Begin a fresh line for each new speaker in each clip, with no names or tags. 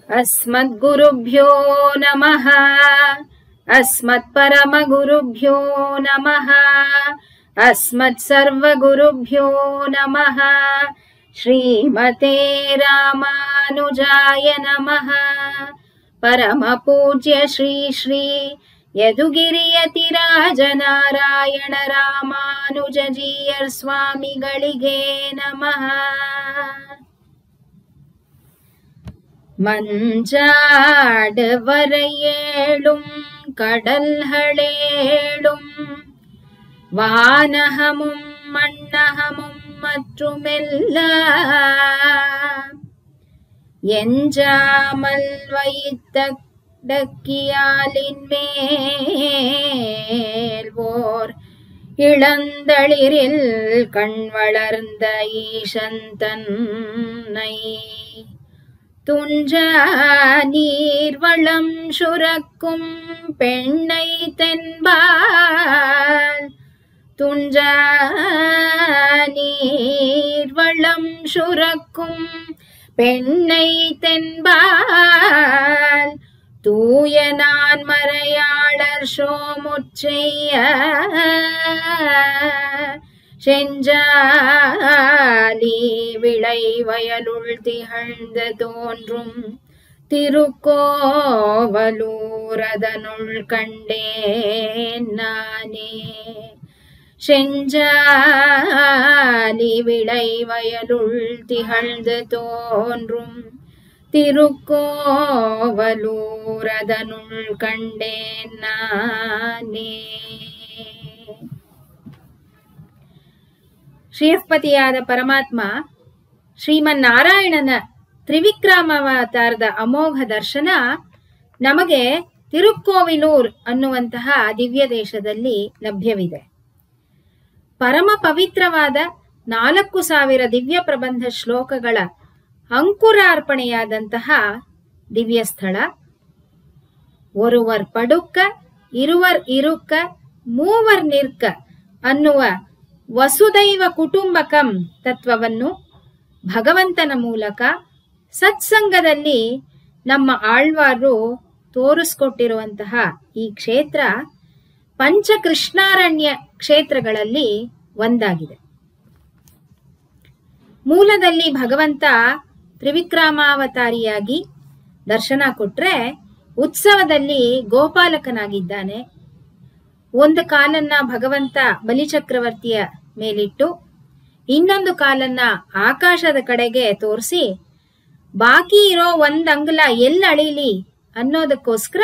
अस्मद्गुरुभ्यो नमः। अस्मत्परमगुरुभ्यो नमः। अस्मत्सर्वगुरुभ्यो नमः। श्रीमते रामानुजाय नमः। परमपूज्य श्री श्री ಯದುಗಿರಿಯತಿರಾಜನಾರಾಯಣ ರಾಮಾನುಜಜೀಯರ್ ಸ್ವಾಮಿಗಳಿಗೆ ನಮಃ. மஞ்சாடுவரையேளும் கடல்களேளும் வானகமும் மண்ணகமும் மற்றுமெல்லாம் எஞ்சாமல் வைத்த டக்கியாலின் மேல் ஓர் இளந்தளிரில் கண் வளர்ந்த ஈசன் தன்னை துஞ்சா நீர்வளம் சுரக்கும் பெண்ணை தென்பால் துஞ்சா நீர்வளம் சுரக்கும் பெண்ணை தென்பால் தூய நான் மறையாளர் சோமுற்செய்ய செஞ்சாலி விளை வயலுள் திகழ்ந்த தோன்றும் திருக்கோவலூரதனுள் கண்டேன் நானே. செஞ்சாலி விளை வயலுள் திகழ்ந்து தோன்றும் திருக்கோவலூரதனுள் கண்டேன் நானே. ಶ್ರೀಪತಿಯಾದ ಪರಮಾತ್ಮ ಶ್ರೀಮನ್ನಾರಾಯಣನ ತ್ರಿವಿಕ್ರಮಾವತಾರದ ಅಮೋಘ ದರ್ಶನ ನಮಗೆ ತಿರುಕ್ಕೋವಿಲೂರ್ ಅನ್ನುವಂತಹ ದಿವ್ಯ ದೇಶದಲ್ಲಿ ಲಭ್ಯವಿದೆ. ಪರಮ ಪವಿತ್ರವಾದ 4000 ದಿವ್ಯ ಪ್ರಬಂಧ ಶ್ಲೋಕಗಳ ಅಂಕುರಾರ್ಪಣೆಯಾದಂತಹ ದಿವ್ಯ ಸ್ಥಳ. ಒರುವರ್ ಪಡುಕ್ಕ ಇರುವರ್ ಇರುಕ್ಕ ಮೂವರ್ ನಿರ್ಕ ಅನ್ನುವ ವಸುದೈವ ಕುಟುಂಬಕಂ ತತ್ವವನ್ನು ಭಗವಂತನ ಮೂಲಕ ಸತ್ಸಂಗದಲ್ಲಿ ನಮ್ಮ ಆಳ್ವಾರು ತೋರಿಸ್ಕೊಟ್ಟಿರುವಂತಹ ಈ ಕ್ಷೇತ್ರ ಪಂಚಕೃಷ್ಣಾರಣ್ಯ ಕ್ಷೇತ್ರಗಳಲ್ಲಿ ಒಂದಾಗಿದೆ. ಮೂಲದಲ್ಲಿ ಭಗವಂತ ತ್ರಿವಿಕ್ರಮಾವತಾರಿಯಾಗಿ ದರ್ಶನ ಕೊಟ್ರೆ ಉತ್ಸವದಲ್ಲಿ ಗೋಪಾಲಕನಾಗಿದ್ದಾನೆ. ಒಂದು ಕಾಲನ್ನ ಭಗವಂತ ಬಲಿಚಕ್ರವರ್ತಿಯ ಮೇಲಿಟ್ಟು ಇನ್ನೊಂದು ಕಾಲನ್ನ ಆಕಾಶದ ಕಡೆಗೆ ತೋರಿಸಿ ಬಾಕಿ ಇರೋ ಅಂಗುಲ ಅಳಿಲಿ ಅನ್ನೋದಕ್ಕೋಸ್ಕರ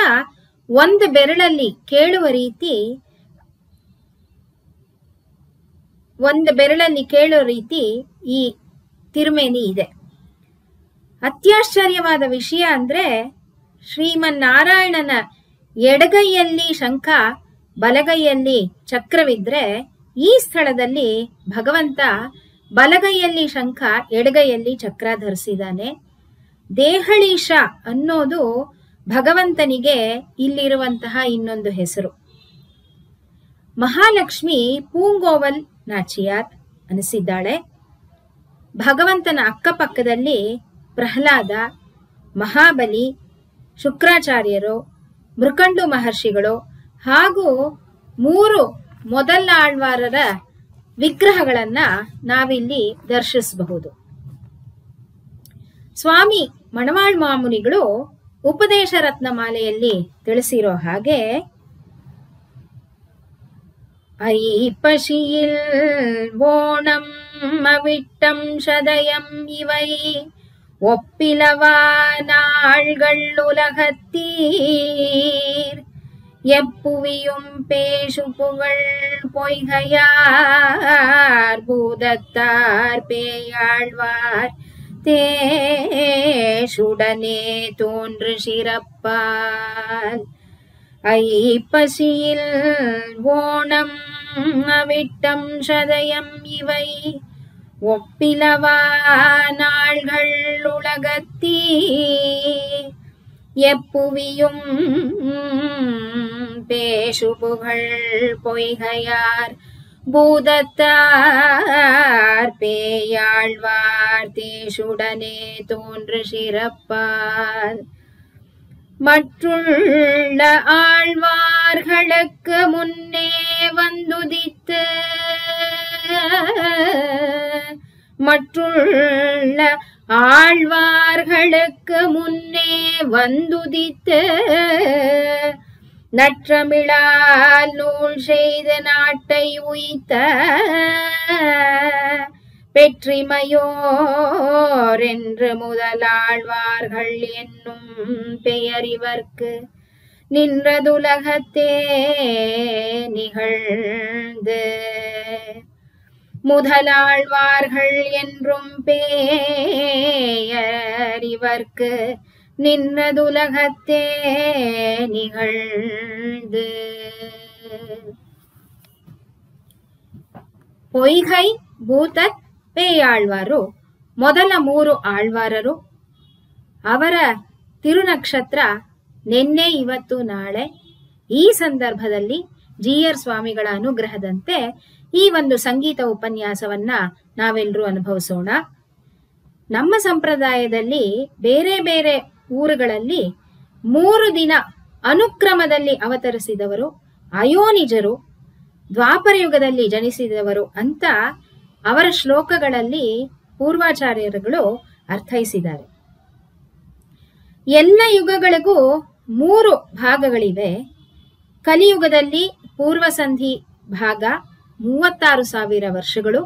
ಒಂದು ಬೆರಳಲ್ಲಿ ಕೇಳುವ ರೀತಿ ಈ ತಿರುಮೇನಿ ಇದೆ. ಅತ್ಯಾಶ್ಚರ್ಯವಾದ ವಿಷಯ ಅಂದ್ರೆ ಶ್ರೀಮನ್ನಾರಾಯಣನ ಎಡಗೈಯಲ್ಲಿ ಶಂಖ ಬಲಗೈಯಲ್ಲಿ ಚಕ್ರವಿದ್ರೆ ಈ ಸ್ಥಳದಲ್ಲಿ ಭಗವಂತ ಬಲಗೈಯಲ್ಲಿ ಶಂಖ ಎಡಗೈಯಲ್ಲಿ ಚಕ್ರ ಧರಿಸಿದ್ದಾನೆ. ದೇಹಳೀಶ ಅನ್ನೋದು ಭಗವಂತನಿಗೆ ಇಲ್ಲಿರುವಂತಹ ಇನ್ನೊಂದು ಹೆಸರು. ಮಹಾಲಕ್ಷ್ಮಿ ಪೂಂಗೋವಲ್ ನಾಚಿಯಾರ್ ಅನಿಸಿದ್ದಾಳೆ. ಭಗವಂತನ ಅಕ್ಕಪಕ್ಕದಲ್ಲಿ ಪ್ರಹ್ಲಾದ, ಮಹಾಬಲಿ, ಶುಕ್ರಾಚಾರ್ಯರು, ಮೃಕಂಡು ಮಹರ್ಷಿಗಳು ಹಾಗೂ 3 ಮೊದಲ ಆಳ್ವಾರರ ವಿಗ್ರಹಗಳನ್ನ ನಾವಿಲ್ಲಿ ದರ್ಶಿಸಬಹುದು. ಸ್ವಾಮಿ ಮಣವಾಳ್ ಮಾಮುನಿಗಳು ಉಪದೇಶ ರತ್ನಮಾಲೆಯಲ್ಲಿ ತಿಳಿಸಿರೋ ಹಾಗೆ ಐಪಶಿಯಿಲ್ ಓಣಂ ಅವಿಟ್ಟಂ ಶದಯಂ ಇವೈ ஒப்பிலவா நாள்கள் உலகத்தீர் எப்புவியும் பேசு புகழ் பொய்கையார் பூதத்தார் பேயாழ்வார் தேசுடனே தோன்று சிறப்பால் ஐப்பசியில் ஓணம் அவிட்டம் சதயம் இவை ஒப்பிலவா நாள்கள் உலகத்தீ எப்புவியும் பேசு புகழ் பொய்கையார் பூதத்தார் பேயாழ்வார் தேசுடனே தோன்று சிறப்பார் மற்றுள்ள ஆழ்வார்களுக்கு முன்னே வந்துதித்து மற்றுள்ள ஆழ்வார்களுக்கு முன்னே வந்துதித்து நற்றமிழால் நூல் செய்த நாட்டை உய்த்த பெற்றிமையோர் என்று முதலாழ்வார்கள் என்னும் பெயர் இவர்க்கு நின்றதுலகத்தே நிகழ்ந்து முதலாழ்வார்கள் என்றும் பெயர் இவர்க்கு நின்றதுலகத்தே நிகழ்ந்து. ಪೊಯ್ಗೈ ಭೂತತ್ ಪೇಯಾಳ್ವಾರು ಮೊದಲ 3 ಆಳ್ವಾರರು. ಅವರ ತಿರುನಕ್ಷತ್ರ ನಿನ್ನೆ ಇವತ್ತು ನಾಳೆ. ಈ ಸಂದರ್ಭದಲ್ಲಿ GR ಸ್ವಾಮಿಗಳ ಅನುಗ್ರಹದಂತೆ ಈ ಒಂದು ಸಂಗೀತ ಉಪನ್ಯಾಸವನ್ನ ನಾವೆಲ್ಲರೂ ಅನುಭವಿಸೋಣ. ನಮ್ಮ ಸಂಪ್ರದಾಯದಲ್ಲಿ ಬೇರೆ ಬೇರೆ ಊರುಗಳಲ್ಲಿ 3 ದಿನ ಅನುಕ್ರಮದಲ್ಲಿ ಅವತರಿಸಿದವರು ಅಯೋನಿಜರು, ದ್ವಾಪರ ಯುಗದಲ್ಲಿ ಜನಿಸಿದವರು ಅಂತ ಅವರ ಶ್ಲೋಕಗಳಲ್ಲಿ ಪೂರ್ವಾಚಾರ್ಯರುಗಳು ಅರ್ಥೈಸಿದ್ದಾರೆ. ಎಲ್ಲ ಯುಗಗಳಿಗೂ 3 ಭಾಗಗಳಿವೆ. ಕಲಿಯುಗದಲ್ಲಿ ಪೂರ್ವಸಂಧಿ ಭಾಗ 36,000 ವರ್ಷಗಳು,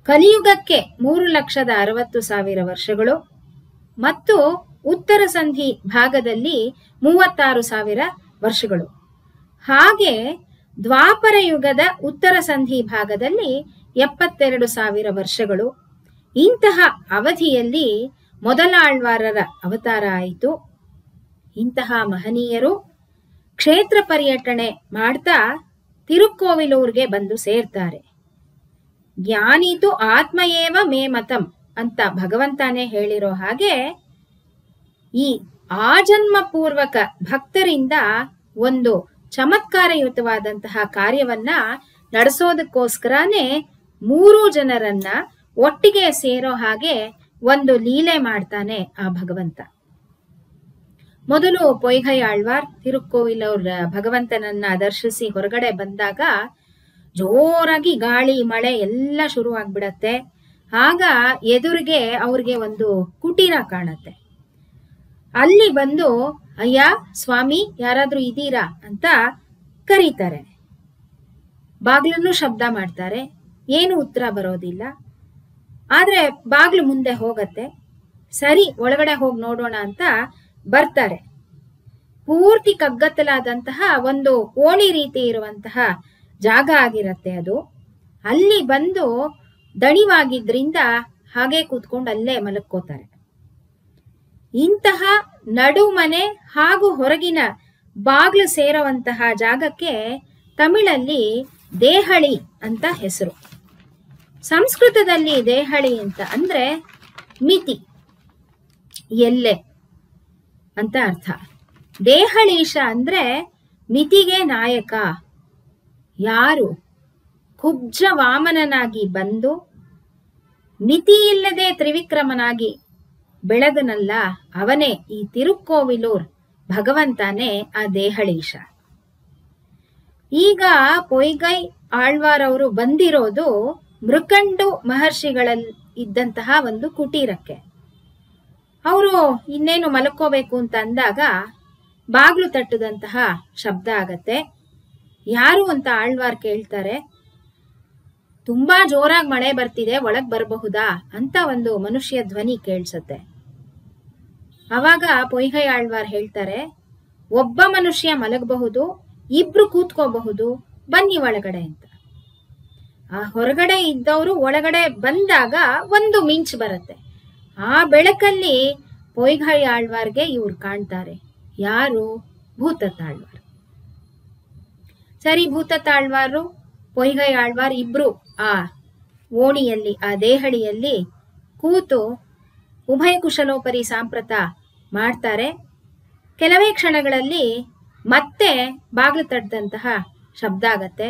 ಕಲಿಯುಗಕ್ಕೆ 3,60,000 ವರ್ಷಗಳು ಮತ್ತು ಉತ್ತರ ಸಂಧಿ ಭಾಗದಲ್ಲಿ 36,000 ವರ್ಷಗಳು. ಹಾಗೆ ದ್ವಾಪರ ಯುಗದ ಉತ್ತರ ಸಂಧಿ ಭಾಗದಲ್ಲಿ 72,000 ವರ್ಷಗಳು. ಇಂತಹ ಅವಧಿಯಲ್ಲಿ ಮೊದಲಾಳ್ವಾರರ ಅವತಾರ ಆಯಿತು. ಇಂತಹ ಮಹನೀಯರು ಕ್ಷೇತ್ರ ಪರ್ಯಟನೆ ಮಾಡ್ತಾ ತಿರುಕ್ಕೋವಿಲೂರ್ಗೆ ಬಂದು ಸೇರ್ತಾರೆ. ಜ್ಞಾನಿತು ಆತ್ಮಯೇವ ಮೇ ಮತಂ ಅಂತ ಭಗವಂತನೇ ಹೇಳಿರೋ ಹಾಗೆ ಈ ಆಜನ್ಮ ಪೂರ್ವಕ ಭಕ್ತರಿಂದ ಒಂದು ಚಮತ್ಕಾರಯುತವಾದಂತಹ ಕಾರ್ಯವನ್ನ ನಡೆಸೋದಕ್ಕೋಸ್ಕರನೇ 3 ಜನರನ್ನ ಒಟ್ಟಿಗೆ ಸೇರೋ ಹಾಗೆ ಒಂದು ಲೀಲೆ ಮಾಡ್ತಾನೆ ಆ ಭಗವಂತ. ಮೊದಲು ಪೊಯ್ಗೈ ಆಳ್ವಾರ್ ತಿರುಕ್ಕೋವಿಲೂರ್ ಭಗವಂತನನ್ನ ದರ್ಶಿಸಿ ಹೊರಗಡೆ ಬಂದಾಗ ಜೋರಾಗಿ ಗಾಳಿ ಮಳೆ ಎಲ್ಲ ಶುರು ಆಗ್ಬಿಡತ್ತೆ. ಆಗ ಎದುರಿಗೆ ಅವ್ರಿಗೆ ಒಂದು ಕುಟೀರ ಕಾಣತ್ತೆ. ಅಲ್ಲಿ ಬಂದು ಅಯ್ಯ ಸ್ವಾಮಿ ಯಾರಾದ್ರೂ ಇದ್ದೀರಾ ಅಂತ ಕರೀತಾರೆ. ಬಾಗ್ಲನ್ನು ಶಬ್ದ ಮಾಡ್ತಾರೆ, ಏನು ಉತ್ತರ ಬರೋದಿಲ್ಲ. ಆದ್ರೆ ಬಾಗ್ಲು ಮುಂದೆ ಹೋಗತ್ತೆ. ಸರಿ ಒಳಗಡೆ ಹೋಗಿ ನೋಡೋಣ ಅಂತ ಬರ್ತಾರೆ. ಪೂರ್ತಿ ಕಗ್ಗತ್ತಲಾದಂತಹ ಒಂದು ಓಣಿ ರೀತಿ ಇರುವಂತಹ ಜಾಗ ಆಗಿರತ್ತೆ ಅದು. ಅಲ್ಲಿ ಬಂದು ದಣಿವಾಗಿದ್ರಿಂದ ಹಾಗೆ ಕೂತ್ಕೊಂಡು ಅಲ್ಲೇ ಮಲಕ್ಕೋತಾರೆ. ಇಂತಹ ನಡುಮನೆ ಹಾಗೂ ಹೊರಗಿನ ಬಾಗ್ಲು ಸೇರುವಂತಹ ಜಾಗಕ್ಕೆ ತಮಿಳಲ್ಲಿ ದೇಹಳಿ ಅಂತ ಹೆಸರು. ಸಂಸ್ಕೃತದಲ್ಲಿ ದೇಹಳಿ ಅಂತ ಅಂದ್ರೆ ಮಿತಿ, ಎಲ್ಲೆ ಅಂತ ಅರ್ಥ. ದೇಹಳೀಶ ಅಂದ್ರೆ ಮಿತಿಗೆ ನಾಯಕ. ಯಾರು ಕುಬ್ಜ ವಾಮನನಾಗಿ ಬಂದು ಮಿತಿಯಿಲ್ಲದೆ ತ್ರಿವಿಕ್ರಮನಾಗಿ ಬೆಳೆದನಲ್ಲ ಅವನೇ ಈ ತಿರುಕ್ಕೋವಿಲೂರ್ ಭಗವಂತನೇ ಆ ದೇಹಳೀಶ. ಈಗ ಪೊಯ್ಗೈ ಆಳ್ವಾರ್ ಅವರು ಬಂದಿರೋದು ಮೃಕಂಡು ಮಹರ್ಷಿಗಳಲ್ಲಿ ಇದ್ದಂತಹ ಒಂದು ಕುಟೀರಕ್ಕೆ. ಅವರು ಇನ್ನೇನು ಮಲ್ಕೋಬೇಕು ಅಂತ ಅಂದಾಗ ಬಾಗ್ಲು ತಟ್ಟದಂತಹ ಶಬ್ದ ಆಗತ್ತೆ. ಯಾರು ಅಂತ ಆಳ್ವಾರ್ ಕೇಳ್ತಾರೆ. ತುಂಬಾ ಜೋರಾಗಿ ಮಳೆ ಬರ್ತಿದೆ, ಒಳಗ್ ಬರಬಹುದಾ ಅಂತ ಒಂದು ಮನುಷ್ಯ ಧ್ವನಿ ಕೇಳಿಸತ್ತೆ. ಅವಾಗ ಪೊಯ್ಗೈ ಆಳ್ವಾರ್ ಹೇಳ್ತಾರೆ, ಒಬ್ಬ ಮನುಷ್ಯ ಮಲಗಬಹುದು, 2 ಕೂತ್ಕೋಬಹುದು, ಬನ್ನಿ ಒಳಗಡೆ ಅಂತ. ಆ ಹೊರಗಡೆ ಇದ್ದವರು ಒಳಗಡೆ ಬಂದಾಗ ಒಂದು ಮಿಂಚ್ ಬರುತ್ತೆ. ಆ ಬೆಳಕಲ್ಲಿ ಪೊಯ್ಗೈ ಆಳ್ವಾರ್ಗೆ ಇವ್ರು ಕಾಣ್ತಾರೆ. ಯಾರು? ಭೂತತ್ತಾಳ್ವಾರ್. ಸರಿ, ಭೂತತ್ತಾಳ್ವಾರು ಪೊಯ್ಗೈ ಆಳ್ವಾರ್ ಇಬ್ರು ಆ ಓಣಿಯಲ್ಲಿ ಆ ದೇಹಳಿಯಲ್ಲಿ ಕೂತು ಉಭಯ ಕುಶಲೋಪರಿ ಸಾಂಪ್ರತ ಮಾಡ್ತಾರೆ. ಕೆಲವೇ ಕ್ಷಣಗಳಲ್ಲಿ ಮತ್ತೆ ಬಾಗ್ಲು ತಟ್ಟದಂತಹ ಶಬ್ದ ಆಗತ್ತೆ.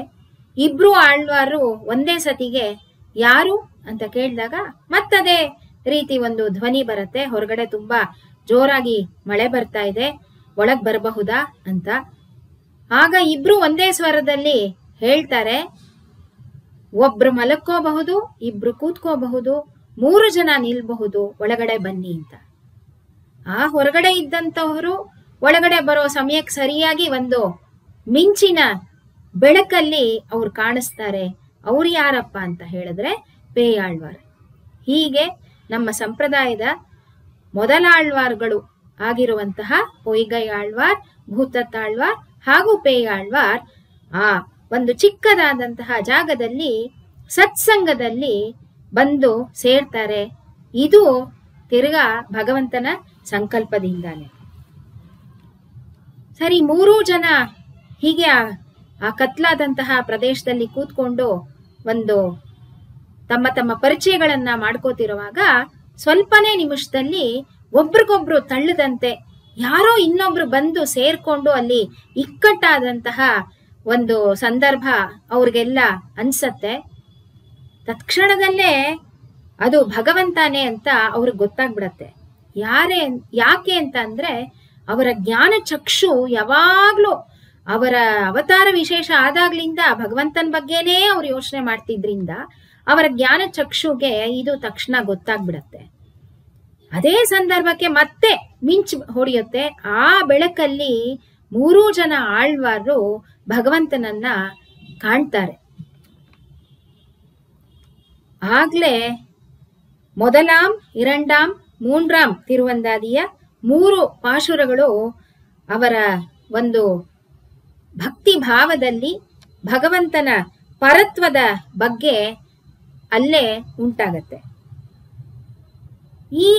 ಇಬ್ರು ಆಳ್ವಾರು ಒಂದೇ ಸತಿಗೆ ಯಾರು ಅಂತ ಕೇಳಿದಾಗ ಮತ್ತದೇ ರೀತಿ ಒಂದು ಧ್ವನಿ ಬರುತ್ತೆ, ಹೊರಗಡೆ ತುಂಬಾ ಜೋರಾಗಿ ಮಳೆ ಬರ್ತಾ ಇದೆ, ಒಳಗ್ ಬರಬಹುದಾ ಅಂತ. ಆಗ ಇಬ್ರು ಒಂದೇ ಸ್ವರದಲ್ಲಿ ಹೇಳ್ತಾರೆ, ಒಬ್ರು ಮಲಕ್ಕೋಬಹುದು, ಇಬ್ರು ಕೂತ್ಕೋಬಹುದು, 3 ಜನ ನಿಲ್ಬಹುದು, ಒಳಗಡೆ ಬನ್ನಿ ಅಂತ. ಆ ಹೊರಗಡೆ ಇದ್ದಂತವರು ಒಳಗಡೆ ಬರೋ ಸಮಯಕ್ಕೆ ಸರಿಯಾಗಿ ಒಂದು ಮಿಂಚಿನ ಬೆಳಕಲ್ಲಿ ಅವ್ರು ಕಾಣಿಸ್ತಾರೆ. ಅವ್ರು ಯಾರಪ್ಪ ಅಂತ ಹೇಳಿದ್ರೆ ಪೇಯಾಳ್ವಾರ್. ಹೀಗೆ ನಮ್ಮ ಸಂಪ್ರದಾಯದ ಮೊದಲಾಳ್ವಾರ್ಗಳು ಆಗಿರುವಂತಹ ಪೊಯ್ಗೈ ಆಳ್ವಾರ್, ಭೂತತ್ತಾಳ್ವಾರ್ ಹಾಗೂ ಪೇಯಾಳ್ವಾರ್ ಆ ಒಂದು ಚಿಕ್ಕದಾದಂತಹ ಜಾಗದಲ್ಲಿ ಸತ್ಸಂಗದಲ್ಲಿ ಬಂದು ಸೇರ್ತಾರೆ. ಇದು ತಿರ್ಗಾ ಭಗವಂತನ ಸಂಕಲ್ಪದಿಂದಾನೆ. ಸರಿ, 3 ಜನ ಹೀಗೆ ಆ ಕತ್ಲಾದಂತಹ ಪ್ರದೇಶದಲ್ಲಿ ಕೂತ್ಕೊಂಡು ಒಂದು ತಮ್ಮ ತಮ್ಮ ಪರಿಚಯಗಳನ್ನ ಮಾಡ್ಕೋತಿರುವಾಗ ಸ್ವಲ್ಪನೇ ನಿಮಿಷದಲ್ಲಿ ಒಬ್ರಿಗೊಬ್ರು ತಳ್ಳದಂತೆ ಯಾರೋ ಇನ್ನೊಬ್ರು ಬಂದು ಸೇರ್ಕೊಂಡು ಅಲ್ಲಿ ಇಕ್ಕಟ್ಟಾದಂತಹ ಒಂದು ಸಂದರ್ಭ ಅವ್ರಿಗೆಲ್ಲ ಅನ್ಸತ್ತೆ. ತತ್ಕ್ಷಣದಲ್ಲೇ ಅದು ಭಗವಂತನೇ ಅಂತ ಅವ್ರಿಗೆ ಗೊತ್ತಾಗ್ಬಿಡತ್ತೆ. ಯಾಕೆ ಅಂತ ಅಂದ್ರೆ ಅವರ ಜ್ಞಾನ ಚಕ್ಷು ಯಾವಾಗ್ಲೂ ಅವರ ಅವತಾರ ವಿಶೇಷ ಆದಾಗ್ಲಿಂದ ಭಗವಂತನ ಬಗ್ಗೆನೇ ಅವ್ರು ಯೋಚನೆ ಮಾಡ್ತಿದ್ರಿಂದ ಅವರ ಜ್ಞಾನ ಚಕ್ಷುಗೆ ಇದು ತಕ್ಷಣ ಗೊತ್ತಾಗ್ಬಿಡತ್ತೆ. ಅದೇ ಸಂದರ್ಭಕ್ಕೆ ಮತ್ತೆ ಮಿಂಚು ಹೊಡೆಯುತ್ತೆ. ಆ ಬೆಳಕಲ್ಲಿ 3 ಜನ ಆಳ್ವಾರು ಭಗವಂತನನ್ನ ಕಾಣ್ತಾರೆ. ಆಗ್ಲೇ ಮೊದಲಾಂ, ಇರಂಡಾಂ, ಮೂಂಡ್ರಾಂ ತಿರುವಂದಾದಿಯ 3 ಪಾಶುರಗಳು ಅವರ ಒಂದು ಭಕ್ತಿ ಭಾವದಲ್ಲಿ ಭಗವಂತನ ಪರತ್ವದ ಬಗ್ಗೆ ಅಲ್ಲೇ ಉಂಟಾಗತ್ತೆ. ಈ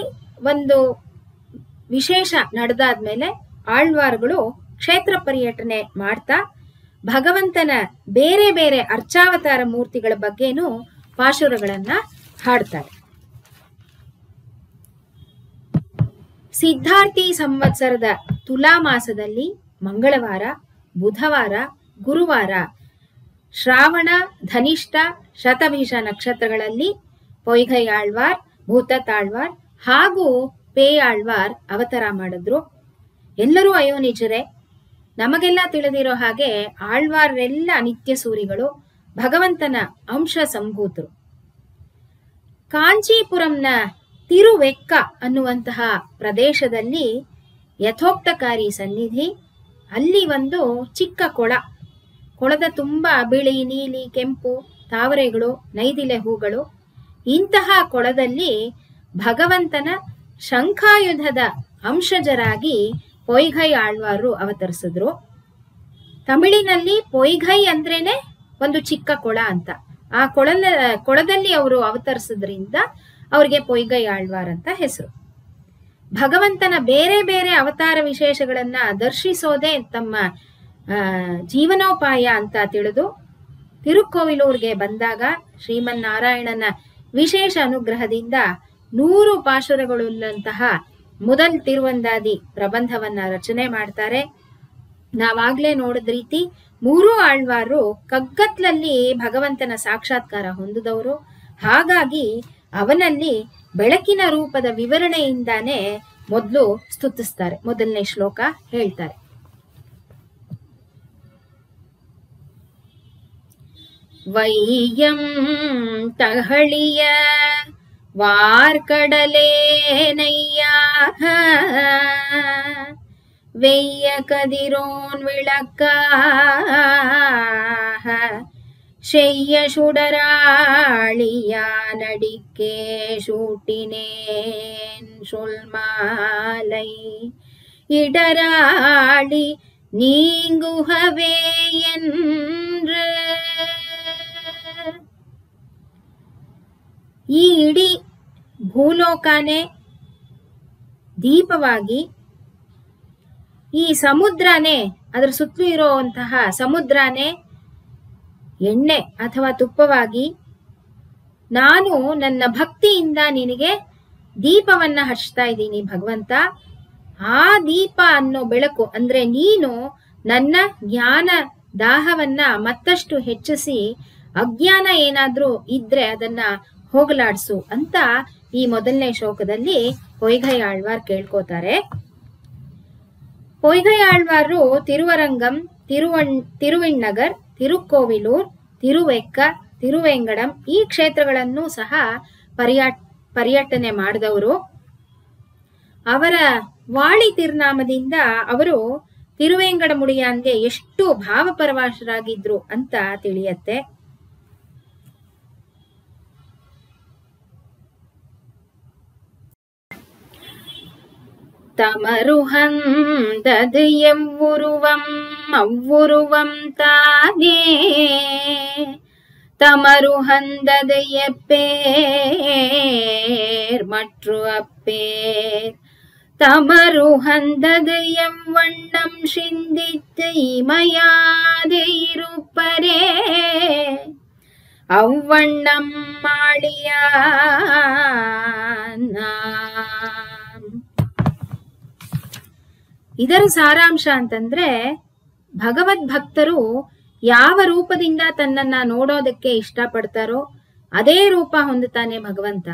ಒಂದು ವಿಶೇಷ ನಡೆದಾದ್ಮೇಲೆ ಆಳ್ವಾರ್ಗಳು ಕ್ಷೇತ್ರ ಪರ್ಯಟನೆ ಮಾಡ್ತಾ ಭಗವಂತನ ಬೇರೆ ಬೇರೆ ಅರ್ಚಾವತಾರ ಮೂರ್ತಿಗಳ ಬಗ್ಗೆನೂ ಪಾಶುರಗಳನ್ನ ಹಾಡ್ತಾರೆ. ಸಿದ್ಧಾರ್ಥಿ ಸಂವತ್ಸರದ ತುಲಾ ಮಾಸದಲ್ಲಿ ಮಂಗಳವಾರ, ಬುಧವಾರ, ಗುರುವಾರ, ಶ್ರಾವಣ, ಧನಿಷ್ಠ, ಶತಭಿಷ ನಕ್ಷತ್ರಗಳಲ್ಲಿ ಪೊಯ್ಗೈ ಆಳ್ವಾರ್, ಭೂತತ್ತಾಳ್ವಾರ್ ಹಾಗೂ ಪೇಯಾಳ್ವಾರ್ ಅವತಾರ ಮಾಡಿದ್ರು. ಎಲ್ಲರೂ ಅಯೋನಿಜರೇ. ನಮಗೆಲ್ಲ ತಿಳಿದಿರೋ ಹಾಗೆ ಆಳ್ವಾರೆಲ್ಲ ನಿತ್ಯ ಸೂರಿಗಳು, ಭಗವಂತನ ಅಂಶ ಸಂಭೂತರು. ಕಾಂಚೀಪುರಂನ ತಿರುವೆಕ್ಕ ಅನ್ನುವಂತಹ ಪ್ರದೇಶದಲ್ಲಿ ಯಥೋಕ್ತಕಾರಿ ಸನ್ನಿಧಿ. ಅಲ್ಲಿ ಒಂದು ಚಿಕ್ಕ ಕೊಳದ ತುಂಬಾ ಬಿಳಿ, ನೀಲಿ, ಕೆಂಪು ತಾವರೆಗಳು, ನೈದಿಲೆ ಹೂಗಳು. ಇಂತಹ ಕೊಳದಲ್ಲಿ ಭಗವಂತನ ಶಂಖಾಯುಧದ ಅಂಶಜರಾಗಿ ಪೊಯ್ಗೈ ಆಳ್ವಾರು ಅವತರಿಸಿದ್ರು. ತಮಿಳಿನಲ್ಲಿ ಪೊಯ್ಗೈ ಅಂದ್ರೇನೆ ಒಂದು ಚಿಕ್ಕ ಕೊಳ ಅಂತ. ಆ ಕೊಳದಲ್ಲಿ ಅವರು ಅವತರಿಸಿದ್ರಿಂದ ಅವ್ರಿಗೆ ಪೊಯ್ಗೈ ಆಳ್ವಾರ್ ಅಂತ ಹೆಸರು. ಭಗವಂತನ ಬೇರೆ ಬೇರೆ ಅವತಾರ ವಿಶೇಷಗಳನ್ನ ದರ್ಶಿಸೋದೇ ತಮ್ಮ ಜೀವನೋಪಾಯ ಅಂತ ತಿಳಿದು ತಿರುಕ್ಕೋವಿಲೂರಿಗೆ ಬಂದಾಗ ಶ್ರೀಮನ್ನಾರಾಯಣನ ವಿಶೇಷ ಅನುಗ್ರಹದಿಂದ 100 ಪಾಶುರಗಳುಳ್ಳಂತಹ ಮೊದಲ್ ತಿರುವಂದಾದಿ ಪ್ರಬಂಧವನ್ನ ರಚನೆ ಮಾಡ್ತಾರೆ. ನಾವಾಗ್ಲೇ ನೋಡಿದ ರೀತಿ 3 ಆಳ್ವಾರು ಕಗ್ಗತ್ಲಲ್ಲಿ ಭಗವಂತನ ಸಾಕ್ಷಾತ್ಕಾರ ಹೊಂದಿದವರು. ಹಾಗಾಗಿ ಅವನಲ್ಲಿ ಬೆಳಕಿನ ರೂಪದ ವಿವರಣೆಯಿಂದಾನೇ ಮೊದಲು ಸ್ತುತಿಸ್ತಾರೆ. ಮೊದಲನೇ ಶ್ಲೋಕ ಹೇಳ್ತಾರೆ. ವೈಯಂ ತಹಳಿಯ ವಾರ್ಕಡಲೇ ನಯ್ಯ வெய்ய கதிரோன் விளக்க செய்ய சுடராளியா நடிக்கே சூட்டினேன் சொல் மாலை இடராளி நீங்குகவே என்று. ಈ ಇಡೀ ಭೂಲೋಕನೇ ದೀಪವಾಗಿ, ಈ ಸಮುದ್ರನೇ, ಅದರ ಸುತ್ತಲೂ ಇರುವಂತಹ ಸಮುದ್ರನೇ ಎಣ್ಣೆ ಅಥವಾ ತುಪ್ಪವಾಗಿ, ನಾನು ನನ್ನ ಭಕ್ತಿಯಿಂದ ನಿನಗೆ ದೀಪವನ್ನ ಹಚ್ತಾ ಇದ್ದೀನಿ ಭಗವಂತ. ಆ ದೀಪ ಅನ್ನೋ ಬೆಳಕು ಅಂದ್ರೆ ನೀನು ನನ್ನ ಜ್ಞಾನ ದಾಹವನ್ನ ಮತ್ತಷ್ಟು ಹೆಚ್ಚಿಸಿ ಅಜ್ಞಾನ ಏನಾದ್ರೂ ಇದ್ರೆ ಅದನ್ನ ಹೋಗಲಾಡ್ಸು ಅಂತ ಈ ಮೊದಲನೇ ಶ್ಲೋಕದಲ್ಲಿ ಪೊಯ್ಗೈ ಆಳ್ವಾರ್ ಕೇಳ್ಕೋತಾರೆ. ಪೊಯ್ಗೈ ಆಳ್ವಾರು ತಿರುವರಂಗಂ, ತಿರುವಿಣ್ಣಗರ್, ತಿರುಕ್ಕೋವಿಲೂರ್, ತಿರುವೆಕ್ಕ, ತಿರುವೆಂಗಡಂ ಈ ಕ್ಷೇತ್ರಗಳನ್ನು ಸಹ ಪರ್ಯಟನೆ ಮಾಡಿದವರು. ಅವರ ವಾಳಿ ತಿರುನಾಮದಿಂದ ಅವರು ತಿರುವೆಂಗಡಮುಡಿಯಾನ್ಗೆ ಎಷ್ಟು ಭಾವಪರವಶರಾಗಿದ್ರು ಅಂತ ತಿಳಿಯತ್ತೆ. தமருஹந்தது எவ்வுருவம் அவ்வுருவம் தானே, தமருஹந்தது எப்பேர் மற்று அப்பேர், தமருஹந்தது எவ்வண்ணம் சிந்தித்து இமையாது இருப்பரே, அவ்வண்ணம் மாಳಿಯಾನಾಂ. ಇದರ ಸಾರಾಂಶ ಅಂತಂದ್ರೆ, ಭಗವದ್ಭಕ್ತರು ಯಾವ ರೂಪದಿಂದ ತನ್ನನ್ನ ನೋಡೋದಕ್ಕೆ ಇಷ್ಟಪಡ್ತಾರೋ ಅದೇ ರೂಪ ಹೊಂದುತ್ತಾನೆ ಭಗವಂತ.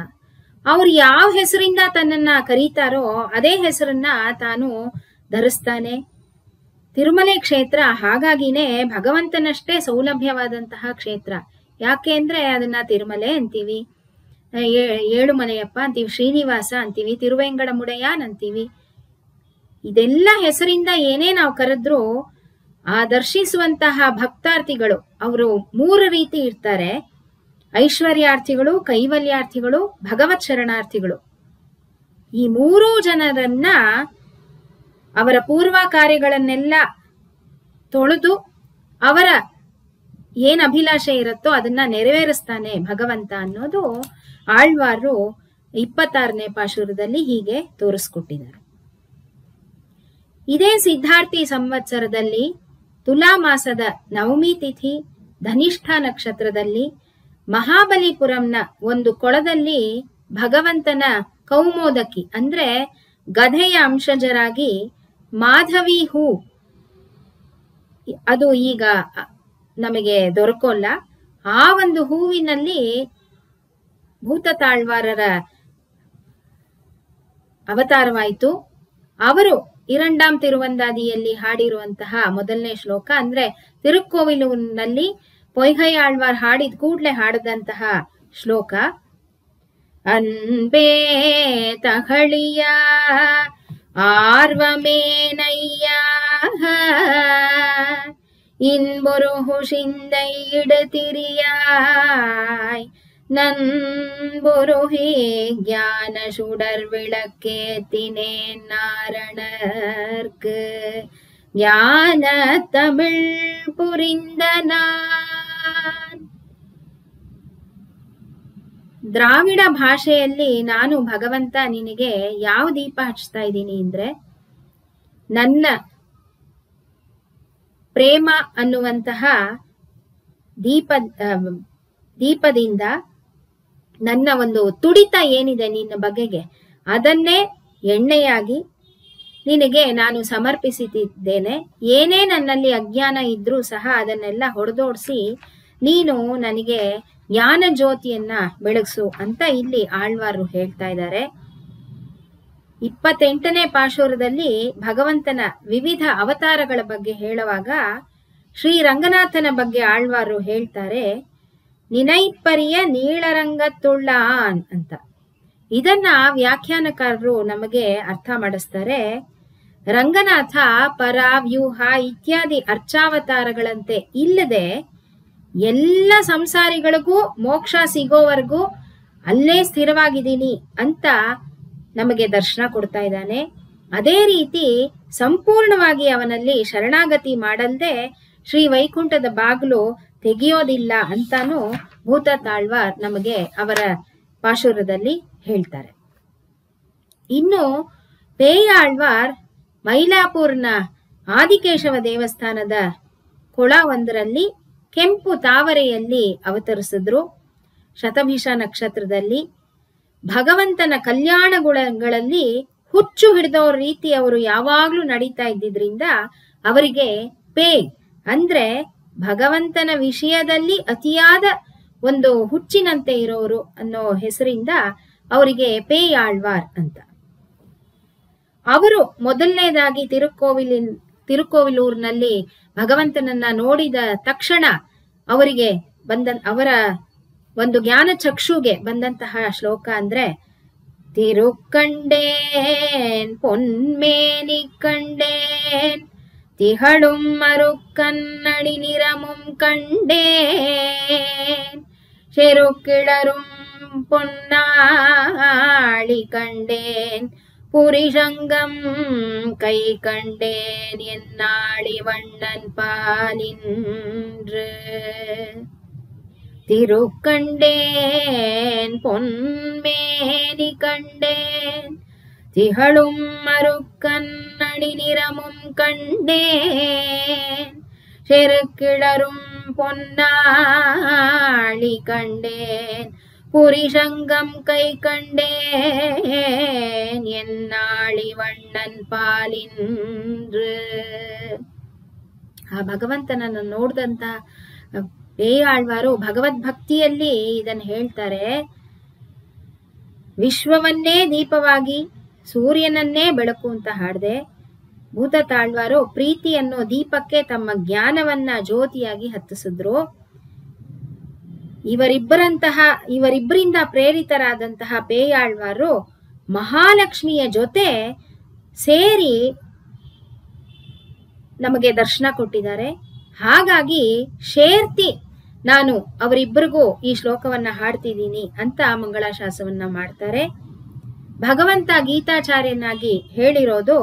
ಅವ್ರು ಯಾವ ಹೆಸರಿಂದ ತನ್ನನ್ನ ಕರೀತಾರೋ ಅದೇ ಹೆಸರನ್ನ ತಾನು ಧರಿಸ್ತಾನೆ. ತಿರುಮಲೆ ಕ್ಷೇತ್ರ ಹಾಗಾಗಿನೇ ಭಗವಂತನಷ್ಟೇ ಸೌಲಭ್ಯವಾದಂತಹ ಕ್ಷೇತ್ರ. ಯಾಕೆ ಅಂದ್ರೆ ಅದನ್ನ ತಿರುಮಲೆ ಅಂತೀವಿ, ಏಳುಮಲೆಯಪ್ಪ ಅಂತೀವಿ, ಶ್ರೀನಿವಾಸ ಅಂತೀವಿ, ತಿರುವೆಂಗಡಮುಡಿಯಾನ್ ಅಂತೀವಿ. ಇದೆಲ್ಲ ಹೆಸರಿಂದ ಏನೇ ನಾವು ಕರೆದ್ರೂ ಆ ದರ್ಶಿಸುವಂತಹ ಭಕ್ತಾರ್ಥಿಗಳು ಅವರು 3 ರೀತಿ ಇರ್ತಾರೆ. ಐಶ್ವರ್ಯಾರ್ಥಿಗಳು, ಕೈವಲ್ಯಾರ್ಥಿಗಳು, ಭಗವತ್ ಶರಣಾರ್ಥಿಗಳು. ಈ 3 ಜನರನ್ನ ಅವರ ಪೂರ್ವ ಕಾರ್ಯಗಳನ್ನೆಲ್ಲ ತೊಳೆದು ಅವರ ಏನ್ ಅಭಿಲಾಷೆ ಇರುತ್ತೋ ಅದನ್ನ ನೆರವೇರಿಸ್ತಾನೆ ಭಗವಂತ ಅನ್ನೋದು ಆಳ್ವಾರು 26ನೇ ಪಾಶುರದಲ್ಲಿ ಹೀಗೆ ತೋರಿಸ್ಕೊಟ್ಟಿದ್ದಾರೆ. ಇದೇ ಸಿದ್ಧಾರ್ಥಿ ಸಂವತ್ಸರದಲ್ಲಿ ತುಲಾ ಮಾಸದ ನವಮಿ ತಿಥಿ ಧನಿಷ್ಠ ನಕ್ಷತ್ರದಲ್ಲಿ ಮಹಾಬಲಿಪುರಂನ ಒಂದು ಕೊಳದಲ್ಲಿ ಭಗವಂತನ ಕೌಮೋದಕಿ ಅಂದ್ರೆ ಗಧೆಯ ಅಂಶಜರಾಗಿ ಮಾಧವಿ ಹೂ, ಅದು ಈಗ ನಮಗೆ ದೊರಕೋಲ್ಲ, ಆ ಒಂದು ಹೂವಿನಲ್ಲಿ ಭೂತತಾಳ್ವಾರರ ಅವತಾರವಾಯಿತು. ಅವರು ಇರಂಡಾಂ ತಿರುವಂದಾದಿಯಲ್ಲಿ ಹಾಡಿರುವಂತಹ ಮೊದಲನೇ ಶ್ಲೋಕ ಅಂದ್ರೆ ತಿರುಕ್ಕೋವಿಲೂರಿನಲ್ಲಿ ಪೊಯ್ಗೈ ಆಳ್ವಾರ್ ಹಾಡಿದ ಕೂಡ್ಲೆ ಹಾಡದಂತಹ ಶ್ಲೋಕ. ಅನ್ಬೇ ತಹಳಿಯ ಆರ್ವಮೇನಯ್ಯ இன்பொருகு சிந்தை இடுதிரியாய் நன்பொருகே ஞான சுடர் விளக்கேத்தினேன் நாரணர்க்கு ஞான தமிழ் புரிந்த நான். ದ್ರಾವಿಡ ಭಾಷೆಯಲ್ಲಿ ನಾನು ಭಗವಂತ ನಿನಗೆ ಯಾವ ದೀಪ ಹಚ್ತಾ ಇದ್ದೀನಿ ಅಂದ್ರೆ, ನನ್ನ ಪ್ರೇಮ ಅನ್ನುವಂತಹ ದೀಪದಿಂದ ನನ್ನ ಒಂದು ತುಡಿತ ಏನಿದೆ ನಿನ್ನ ಬಗೆಗೆ ಅದನ್ನೇ ಎಣ್ಣೆಯಾಗಿ ನಿನಗೆ ನಾನು ಸಮರ್ಪಿಸುತ್ತಿದ್ದೇನೆ. ಏನೇ ನನ್ನಲ್ಲಿ ಅಜ್ಞಾನ ಇದ್ರೂ ಸಹ ಅದನ್ನೆಲ್ಲ ಹೊಡೆದೋಡಿಸಿ ನೀನು ನನಗೆ ಜ್ಞಾನ ಜ್ಯೋತಿಯನ್ನ ಬೆಳಗಿಸು ಅಂತ ಇಲ್ಲಿ ಆಳ್ವಾರು ಹೇಳ್ತಾ ಇದ್ದಾರೆ. 28ನೇ ಪಾಶುರದಲ್ಲಿ ಭಗವಂತನ ವಿವಿಧ ಅವತಾರಗಳ ಬಗ್ಗೆ ಹೇಳುವಾಗ ಶ್ರೀರಂಗನಾಥನ ಬಗ್ಗೆ ಆಳ್ವಾರು ಹೇಳ್ತಾರೆ, ನಿನೈಪ್ಪರಿಯ ನೀಳರಂಗತ್ತುಳ್ಳಾನ್ ಅಂತ. ಇದನ್ನ ವ್ಯಾಖ್ಯಾನಕಾರರು ನಮಗೆ ಅರ್ಥ ಮಾಡಿಸ್ತಾರೆ. ರಂಗನಾಥ ಪರ, ವ್ಯೂಹ ಇತ್ಯಾದಿ ಅರ್ಚಾವತಾರಗಳಂತೆ ಇಲ್ಲದೆ ಎಲ್ಲ ಸಂಸಾರಿಗಳಿಗೂ ಮೋಕ್ಷ ಸಿಗೋವರೆಗೂ ಅಲ್ಲೇ ಸ್ಥಿರವಾಗಿದ್ದೀನಿ ಅಂತ ನಮಗೆ ದರ್ಶನ ಕೊಡ್ತಾ ಇದ್ದಾನೆ. ಅದೇ ರೀತಿ ಸಂಪೂರ್ಣವಾಗಿ ಅವನಲ್ಲಿ ಶರಣಾಗತಿ ಮಾಡಲ್ದೆ ಶ್ರೀ ವೈಕುಂಠದ ಬಾಗಿಲು ತೆಗೆಯೋದಿಲ್ಲ ಅಂತಾನು ಭೂತತಾಳ್ವಾರ್ ನಮಗೆ ಅವರ ಪಾಶುರದಲ್ಲಿ ಹೇಳ್ತಾರೆ. ಇನ್ನು ಪೇಯಾಳ್ವಾರ್ ಮೈಲಾಪುರ್ನ ಆದಿಕೇಶವ ದೇವಸ್ಥಾನದ ಕೊಳ ಒಂದರಲ್ಲಿ ಕೆಂಪು ತಾವರೆಯಲ್ಲಿ ಅವತರಿಸಿದ್ರು. ಶತಭಿಷ ನಕ್ಷತ್ರದಲ್ಲಿ ಭಗವಂತನ ಕಲ್ಯಾಣ ಗುಣಗಳಲ್ಲಿ ಹುಚ್ಚು ಹಿಡಿದವ್ರ ರೀತಿ ಅವರು ಯಾವಾಗ್ಲೂ ನಡೀತಾ ಇದ್ದಿದ್ರಿಂದ ಅವರಿಗೆ ಪೇ ಅಂದ್ರೆ ಭಗವಂತನ ವಿಷಯದಲ್ಲಿ ಅತಿಯಾದ ಒಂದು ಹುಚ್ಚಿನಂತೆ ಇರೋರು ಅನ್ನೋ ಹೆಸರಿಂದ ಅವರಿಗೆ ಪೇಯಾಳ್ವಾರ್ ಅಂತ. ಅವರು ಮೊದಲನೇದಾಗಿ ತಿರುಕೋವಿಲೂರಿನಲ್ಲಿ ಭಗವಂತನನ್ನ ನೋಡಿದ ತಕ್ಷಣ ಅವರಿಗೆ ಅವರ ಒಂದು ಜ್ಞಾನ ಚಕ್ಷುಗೆ ಬಂದಂತಹ ಶ್ಲೋಕ ಅಂದ್ರೆ, ತಿರುಕಂಡೇನ್ ಪೊನ್ಮೇನಿ ಕಂಡೇನ್ திகழும் மறுக்கண்ணடி நிறமும் கண்டேன் செருக்கிளரும் பொன்னாளி கண்டேன் புரிசங்கம் கை கண்டேன் என்னாளி வண்ணன் பாலின்று திருக்கண்டேன் பொன்மேனி கண்டேன் திகழும் மறுக்கண்ணடி நிறமும் கண்டேன் செருக்கிளரும் பொன்னாளி கண்டேன் புரிசங்கம் கை கண்டேன் ಎನ್ನಾಳಿ ವಣ್ಣನ್ ಪಾಲಿಂದ್ರು. ಆ ಭಗವಂತನನ್ನು ನೋಡಿದಂತ ಪೇಯಾಳ್ವಾರು ಭಗವದ್ಭಕ್ತಿಯಲ್ಲಿ ಇದನ್ನು ಹೇಳ್ತಾರೆ. ವಿಶ್ವವನ್ನೇ ದೀಪವಾಗಿ ಸೂರ್ಯನನ್ನೇ ಬೆಳಕು ಅಂತ ಹಾಡ್ದೆ. ಭೂತ ತಾಳ್ವಾರು ಪ್ರೀತಿ ಅನ್ನೋ ದೀಪಕ್ಕೆ ತಮ್ಮ ಜ್ಞಾನವನ್ನ ಜ್ಯೋತಿಯಾಗಿ ಹತ್ತಿಸಿದ್ರು. ಇವರಿಬ್ಬರಿಂದ ಪ್ರೇರಿತರಾದಂತಹ ಪೇಯಾಳ್ವಾರು ಮಹಾಲಕ್ಷ್ಮಿಯ ಜೊತೆ ಸೇರಿ ನಮಗೆ ದರ್ಶನ ಕೊಟ್ಟಿದ್ದಾರೆ. ಹಾಗಾಗಿ ಶೇರ್ತಿ ನಾನು ಅವರಿಬ್ಬರಿಗೂ ಈ ಶ್ಲೋಕವನ್ನ ಹಾಡ್ತಿದ್ದೀನಿ ಅಂತ ಮಂಗಳಾಶಾಸವನ್ನ ಮಾಡ್ತಾರೆ. ಭಗವಂತ ಗೀತಾಚಾರ್ಯನಾಗಿ ಹೇಳಿರೋದು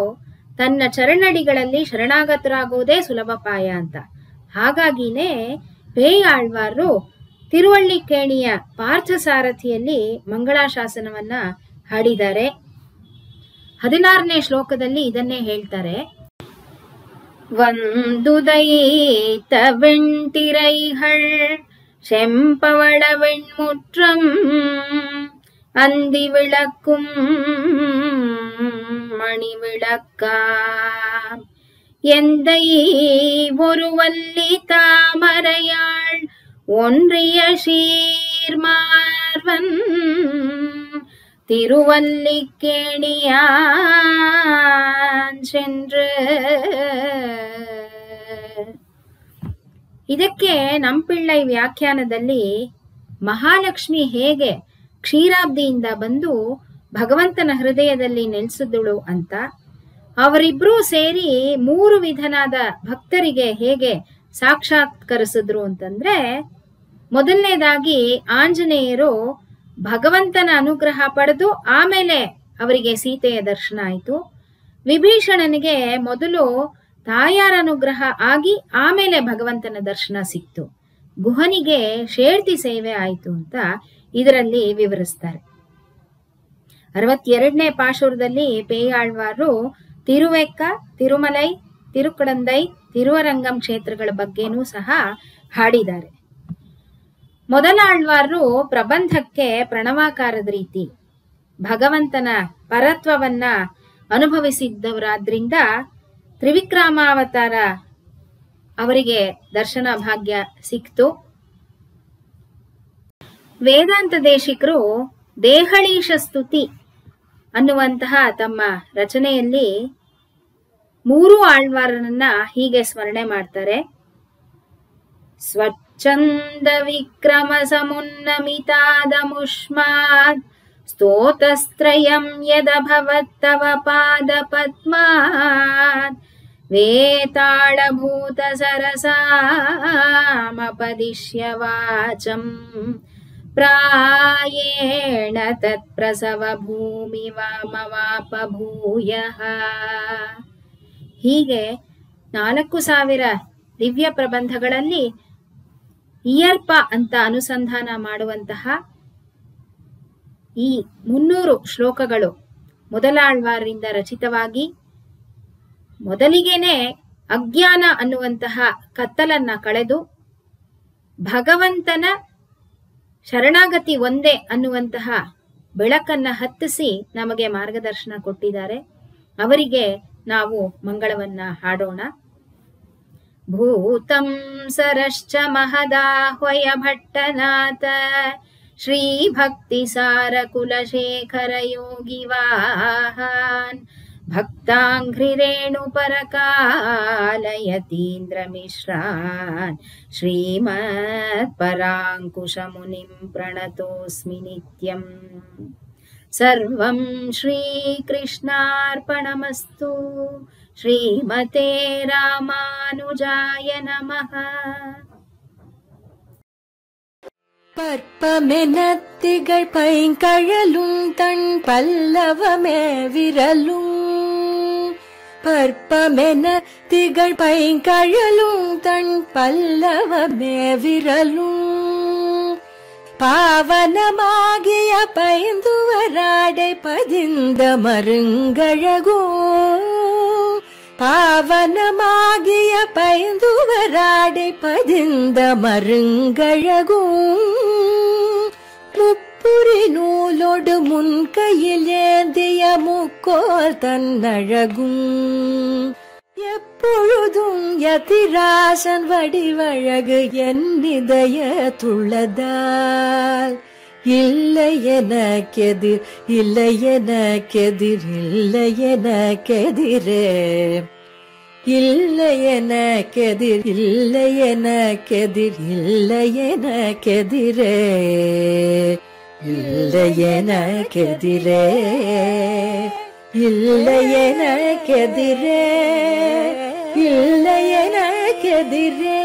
ತನ್ನ ಚರಣಡಿಗಳಲ್ಲಿ ಶರಣಾಗತರಾಗೋದೇ ಸುಲಭಪಾಯ ಅಂತ. ಹಾಗಾಗಿನೇ ಪೇಯಾಳ್ವಾರು ತಿರುವಳ್ಳಿಕೇಣಿಯ ಪಾರ್ಥಸಾರಥಿಯಲ್ಲಿ ಮಂಗಳಾಶಾಸನವನ್ನ ಹಾಡಿದ್ದಾರೆ. 16ನೇ ಶ್ಲೋಕದಲ್ಲಿ ಇದನ್ನೇ ಹೇಳ್ತಾರೆ. வந்துதைத்த வெண்திரைகள் செம்பவள வெண்முற்றம் அந்தி விளக்கும் மணி விளக்கா எந்தை ஒருவல்லி தாமரையாள் ஒன்றிய சீர்மார்வன் ತಿರುವಲ್ಲಿಕೇಣಿಯಾನ್ சென்று. ಇದಕ್ಕೆ ನಂಪಿಳ್ಳೈ ವ್ಯಾಖ್ಯಾನದಲ್ಲಿ ಮಹಾಲಕ್ಷ್ಮಿ ಹೇಗೆ ಕ್ಷೀರಾಬ್ದಿಯಿಂದ ಬಂದು ಭಗವಂತನ ಹೃದಯದಲ್ಲಿ ನೆಲೆಸಿದಳು ಅಂತ, ಅವರಿಬ್ರೂ ಸೇರಿ 3 ವಿಧನಾದ ಭಕ್ತರಿಗೆ ಹೇಗೆ ಸಾಕ್ಷಾತ್ಕರಿಸಿದ್ರು ಅಂತಂದ್ರೆ, ಮೊದಲನೇದಾಗಿ ಆಂಜನೇಯರು ಭಗವಂತನ ಅನುಗ್ರಹ ಪಡೆದು ಆಮೇಲೆ ಅವರಿಗೆ ಸೀತೆಯ ದರ್ಶನ ಆಯಿತು. ವಿಭೀಷಣನಿಗೆ ಮೊದಲು ತಾಯಾರ ಅನುಗ್ರಹ ಆಗಿ ಆಮೇಲೆ ಭಗವಂತನ ದರ್ಶನ ಸಿಕ್ತು. ಗುಹನಿಗೆ ಶೇರ್ತಿ ಸೇವೆ ಆಯಿತು ಅಂತ ಇದರಲ್ಲಿ ವಿವರಿಸ್ತಾರೆ. 62ನೇ ಪಾಶುರದಲ್ಲಿ ಪೇಯಾಳ್ವಾರು ತಿರುವೆಕ್ಕ, ತಿರುಮಲೈ, ತಿರುಕಡಂದೈ, ತಿರುವರಂಗಂ ಕ್ಷೇತ್ರಗಳ ಬಗ್ಗೆನೂ ಸಹ ಹಾಡಿದ್ದಾರೆ. ಮೊದಲಾಳ್ವಾರು ಪ್ರಬಂಧಕ್ಕೆ ಪ್ರಣವಾಕಾರದ ರೀತಿ ಭಗವಂತನ ಪರತ್ವವನ್ನ ಅನುಭವಿಸಿದ್ದವರಾದ್ರಿಂದ ತ್ರಿವಿಕ್ರಮಾವತಾರ ಅವರಿಗೆ ದರ್ಶನ ಭಾಗ್ಯ ಸಿಕ್ತು. ವೇದಾಂತ ದೇಶಿಕರು ದೇಹಳೀಶ ಸ್ತುತಿ ಅನ್ನುವಂತಹ ತಮ್ಮ ರಚನೆಯಲ್ಲಿ 3 ಆಳ್ವಾರರನ್ನ ಹೀಗೆ ಸ್ಮರಣೆ ಮಾಡ್ತಾರೆ. ಸ್ವಚ್ಛಂದ ವಿಕ್ರಮ ಸಮುನ್ನಮಿತಾದಮುಷ್ಮಾತ್ ಸ್ತೋತಸ್ತ್ರಯಂ ಯದಭವತ್ತವ ಪಾದ ಪದ್ಮಾತ್ ವೇತಾಳಭೂತ ಸರಸಾಮಪದಿಶ್ಯ ವಾಚಂ ಪ್ರಾಯೇಣ ತತ್ಪ್ರಸವ ಭೂಮಿ ವಾಮವಾಪ ಭೂಯಃ. ಹೀಗೆ 4000 ದಿವ್ಯ ಪ್ರಬಂಧಗಳಲ್ಲಿ ಇಯರ್ಪ ಅಂತ ಅನುಸಂಧಾನ ಮಾಡುವಂತಹ ಈ 300 ಶ್ಲೋಕಗಳು ಮೊದಲಾಳ್ವಾರರಿಂದ ರಚಿತವಾಗಿ ಮೊದಲಿಗೆನೆ ಅಜ್ಞಾನ ಅನ್ನುವಂತಹ ಕತ್ತಲನ್ನ ಕಳೆದು ಭಗವಂತನ ಶರಣಾಗತಿ ಒಂದೇ ಅನ್ನುವಂತಹ ಬೆಳಕನ್ನ ಹತ್ತಿಸಿ ನಮಗೆ ಮಾರ್ಗದರ್ಶನ ಕೊಟ್ಟಿದ್ದಾರೆ. ಅವರಿಗೆ ನಾವು ಮಂಗಳವನ್ನ ಹಾಡೋಣ. ಭೂತಂ ಸರಶ್ಚ ಮಹದಾಹ್ವಯ ಭಟ್ಟನಾಥ ಶ್ರೀ ಭಕ್ತಿ ಸಾರ ಕುಲಶೇಖರ ಯೋಗಿವಾಹಾನ್ ಭಕ್ತಾಂಘ್ರಿರೇಣು ಪರಕಾಲಯತೀಂದ್ರ ಮಿಶ್ರಾನ್ ಶ್ರೀಮತ್ ಪರಾಂಕುಶ ಮುನಿಂ ಪ್ರಣತೋಸ್ಮಿ ನಿತ್ಯಂ. ಸರ್ವಂ ಶ್ರೀಕೃಷ್ಣಾರ್ಪಣಮಸ್ತು. ಶ್ರೀಮತೆ ರಾಮಾನುಜಾಯ ನಮಃ.
பற்பமெனத்திகள் பைங்கழலும் தன் பல்லவமே விரலும். பற்பமெனத்திகள் பைங்கழலும் தன் பல்லவமே விரலும். பாவனமாகிய பைந்துவராடை பதிந்த மருங்கழகும். பாவனமாகிய பைந்துவராடை பதிந்த மருங்கழகும். முப்புரி நூலோடு முன்கையில் ஏந்திய முக்கோல் தன்னழகும். எப்பொழுதும் யதிராசன் வடிவழகு என் இதயத்துள்ளதால் இல்லை எனக்கெதிர், இல்லை எனக்கெதிர், இல்லை எனக்கெதிரே. இல்லை எனக்கெதிர், இல்லை எனக்கெதிர், இல்லை எனக்கெதிரே. இல்லை எனக்கெதிரே, இல்லை எனக்கெதிரே, இல்லை எனக்கெதிரே.